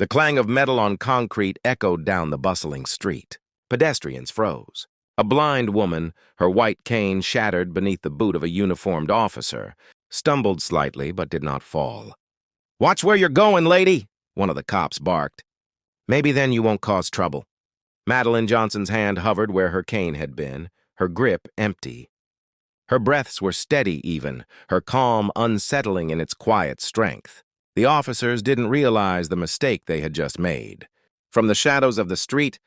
The clang of metal on concrete echoed down the bustling street. Pedestrians froze. A blind woman, her white cane shattered beneath the boot of a uniformed officer, stumbled slightly but did not fall. "Watch where you're going, lady," one of the cops barked. "Maybe then you won't cause trouble." Madeline Johnson's hand hovered where her cane had been, her grip empty. Her breaths were steady even, her calm unsettling in its quiet strength. The officers didn't realize the mistake they had just made. From the shadows of the street,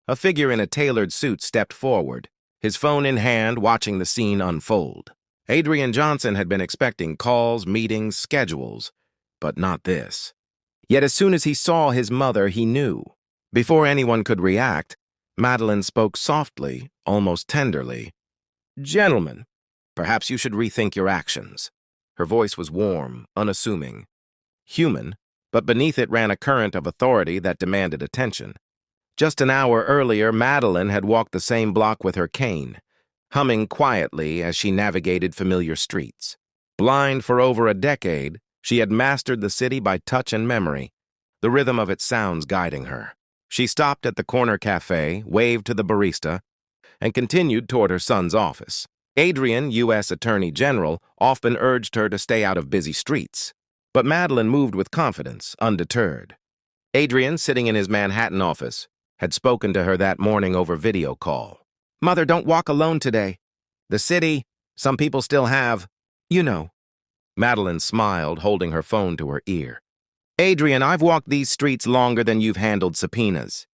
a figure in a tailored suit stepped forward, his phone in hand, watching the scene unfold. Adrian Johnson had been expecting calls, meetings, schedules, but not this. Yet as soon as he saw his mother, he knew. Before anyone could react, Madeline spoke softly, almost tenderly. "Gentlemen, perhaps you should rethink your actions." Her voice was warm, unassuming, human, but beneath it ran a current of authority that demanded attention. Just an hour earlier, Madeline had walked the same block with her cane, humming quietly as she navigated familiar streets. Blind for over a decade, she had mastered the city by touch and memory, the rhythm of its sounds guiding her. She stopped at the corner cafe, waved to the barista, and continued toward her son's office. Adrian, U.S. Attorney General, often urged her to stay out of busy streets, but Madeline moved with confidence, undeterred. Adrian, sitting in his Manhattan office, had spoken to her that morning over video call. "Mother, don't walk alone today. The city, some people still have, you know." Madeline smiled, holding her phone to her ear. "Adrian, I've walked these streets longer than you've handled subpoenas.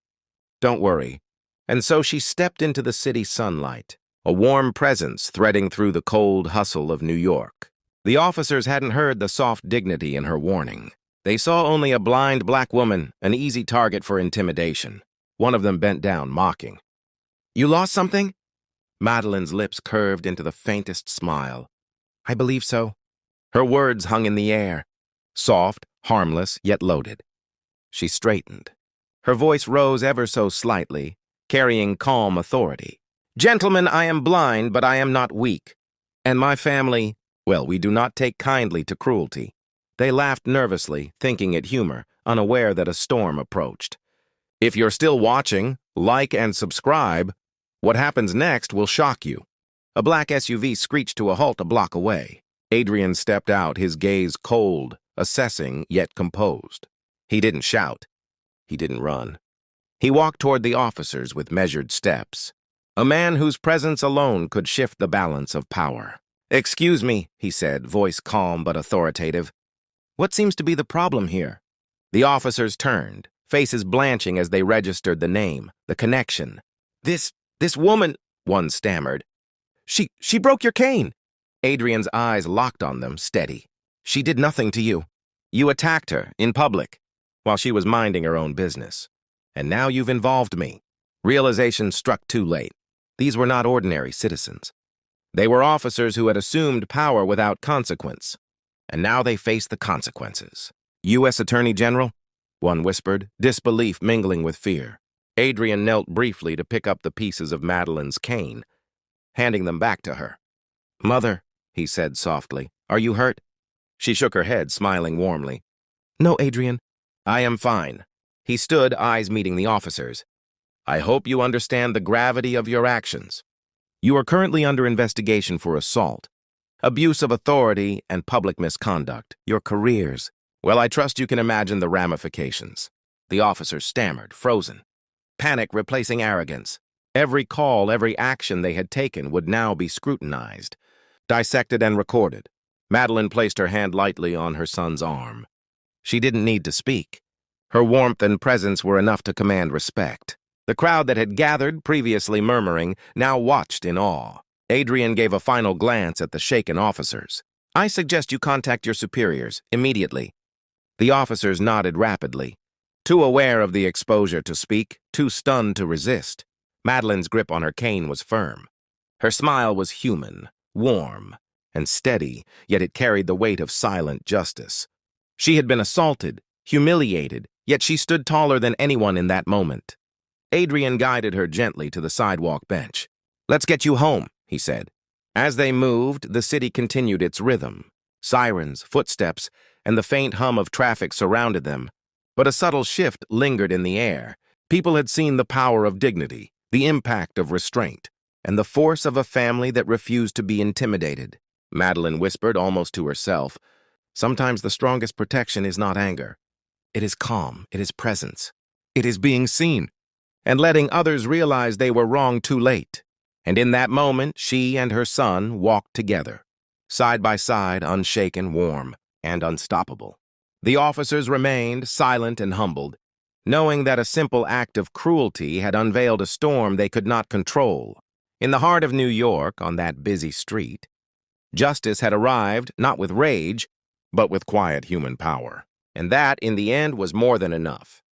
Don't worry." And so she stepped into the city sunlight, a warm presence threading through the cold hustle of New York. The officers hadn't heard the soft dignity in her warning. They saw only a blind black woman, an easy target for intimidation. One of them bent down, mocking. "You lost something?" Madeline's lips curved into the faintest smile. "I believe so." Her words hung in the air, soft, harmless, yet loaded. She straightened. Her voice rose ever so slightly, carrying calm authority. "Gentlemen, I am blind, but I am not weak. And my family, well, we do not take kindly to cruelty." They laughed nervously, thinking it humor, unaware that a storm approached. "If you're still watching, like and subscribe. What happens next will shock you." A black SUV screeched to a halt a block away. Adrian stepped out, his gaze cold, assessing, yet composed. He didn't shout. He didn't run. He walked toward the officers with measured steps. A man whose presence alone could shift the balance of power. "Excuse me," he said, voice calm but authoritative. "What seems to be the problem here?" The officers turned, faces blanching as they registered the name, the connection. This woman," one stammered. She broke your cane." Adrian's eyes locked on them, steady. "She did nothing to you. You attacked her, in public, while she was minding her own business. And now you've involved me." Realization struck too late. These were not ordinary citizens. They were officers who had assumed power without consequence. And now they faced the consequences. "U.S. Attorney General?" one whispered, disbelief mingling with fear. Adrian knelt briefly to pick up the pieces of Madeline's cane, handing them back to her. "Mother," he said softly, "are you hurt?" She shook her head, smiling warmly. "No, Adrian. I am fine." He stood, eyes meeting the officers. "I hope you understand the gravity of your actions. You are currently under investigation for assault, abuse of authority, and public misconduct. Your careers. Well, I trust you can imagine the ramifications." The officers stammered, frozen. Panic replacing arrogance. Every call, every action they had taken would now be scrutinized, dissected and recorded. Madeline placed her hand lightly on her son's arm. She didn't need to speak. Her warmth and presence were enough to command respect. The crowd that had gathered, previously murmuring, now watched in awe. Adrian gave a final glance at the shaken officers. "I suggest you contact your superiors, immediately." The officers nodded rapidly, too aware of the exposure to speak, too stunned to resist. Madeline's grip on her cane was firm. Her smile was human, warm, and steady, yet it carried the weight of silent justice. She had been assaulted, humiliated, yet she stood taller than anyone in that moment. Adrian guided her gently to the sidewalk bench. "Let's get you home," he said. As they moved, the city continued its rhythm. Sirens, footsteps, and the faint hum of traffic surrounded them, But a subtle shift lingered in the air. People had seen the power of dignity, the impact of restraint, and the force of a family that refused to be intimidated. Madeline whispered almost to herself, "Sometimes the strongest protection is not anger. It is calm, it is presence. It is being seen, and letting others realize they were wrong too late." And in that moment, she and her son walked together, side by side, unshaken, warm, and unstoppable. The officers remained silent and humbled, knowing that a simple act of cruelty had unveiled a storm they could not control. In the heart of New York, on that busy street, justice had arrived not with rage, but with quiet human power. And that, in the end, was more than enough.